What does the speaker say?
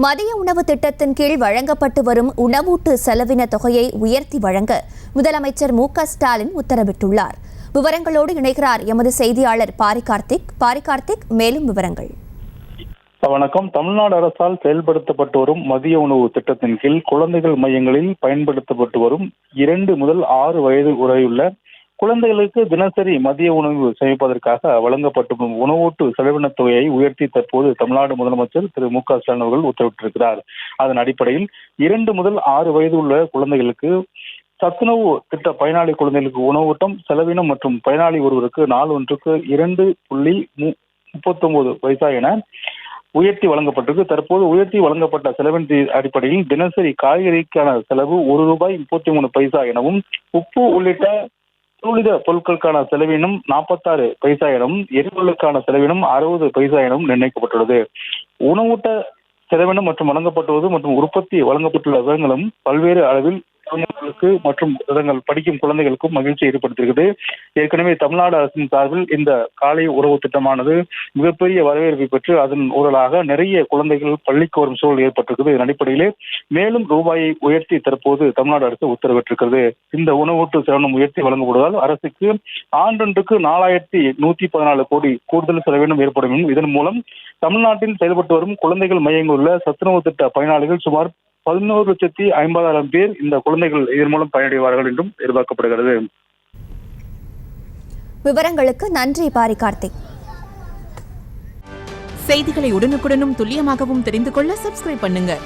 மதிய உணவு திட்டத்தின் கீழ் வழங்கப்பட்டு வரும் உணவூட்டு செலவின தொகையை உயர்த்தி வழங்க முதலமைச்சர் மு.க.ஸ்டாலின் உத்தரவிட்டுள்ளார். விவரங்களோடு இணைகிறார் எமது செய்தியாளர் பாரிகார்த்திக். மேலும் விவரங்கள். வணக்கம். தமிழ்நாடு அரசால் செயல்படுத்தப்பட்டு வரும் மதிய உணவு திட்டத்தின் கீழ் குழந்தைகள் மையங்களில் பயன்படுத்தப்பட்டு வரும் 2 முதல் 6 வயது வரையுள்ள குழந்தைகளுக்கு தினசரி மதிய உணவு சமைப்பதற்காக வழங்கப்பட்டு வரும் உணவூட்டு செலவின தொகையை உயர்த்தி தற்போது தமிழ்நாடு முதலமைச்சர் திரு மு.க.ஸ்டாலின் அவர்கள் உத்தரவிட்டிருக்கிறார். அதன் அடிப்படையில் 2 முதல் 6 வயது உள்ள குழந்தைகளுக்கு சத்துணவு திட்ட பயனாளி குழந்தைகளுக்கு உணவூட்டம் செலவினம் மற்றும் பயனாளி ஒருவருக்கு நாள் ஒன்றுக்கு 2.39 பைசா என உயர்த்தி வழங்கப்பட்டிருக்கு. தற்போது உயர்த்தி வழங்கப்பட்ட செலவின் அடிப்படையில் தினசரி காய்கறிக்கான செலவு ₹1.33 எனவும், உப்பு உள்ளிட்ட துரித பொருட்களுக்கான செலவினம் 46 பைசா எனவும், எரிபொருளுக்கான செலவினம் 60 பைசா எனவும் நிர்ணயிக்கப்பட்டுள்ளது. உணவூட்ட செலவினம் மற்றும் வழங்கப்பட்டுள்ளது மற்றும் உற்பத்தி வழங்கப்பட்டுள்ள விவரங்களும் பல்வேறு அளவில் குழந்தைகளுக்கு மற்றும் படிக்கும் குழந்தைகளுக்கும் மகிழ்ச்சி ஏற்படுத்தியிருக்கிறது. ஏற்கனவே தமிழ்நாடு அரசின் சார்பில் இந்த காலை உணவு திட்டமானது மிகப்பெரிய வரவேற்பை பெற்று அதன் ஊழலாக நிறைய குழந்தைகள் பள்ளிக்கு வரும் சூழல் ஏற்பட்டிருக்கிறது. இதன் அடிப்படையிலே மேலும் ரூபாயை உயர்த்தி தற்போது தமிழ்நாடு அரசு உத்தரவிட்டிருக்கிறது. இந்த உணவூட்டு செலவினம் உயர்த்தி வழங்கப்படுவதால் அரசுக்கு ஆண்டொன்றுக்கு 4114 கோடி கூடுதல் செலவினம் ஏற்படும். இதன் மூலம் தமிழ்நாட்டில் செயல்பட்டு வரும் குழந்தைகள் மையங்கள் உள்ள சத்துணவு திட்ட பயனாளிகள் சுமார் 11,50,000 பேர் இந்த குழந்தைகள் இதன் மூலம் பயனடைவார்கள் என்றும் எதிர்பார்க்கப்படுகிறது. விவரங்களுக்கு நன்றி பாரிகார்த்திக். செய்திகளை உடனுக்குடனும் துல்லியமாகவும் தெரிந்து கொள்ள சப்ஸ்கிரைப் பண்ணுங்க.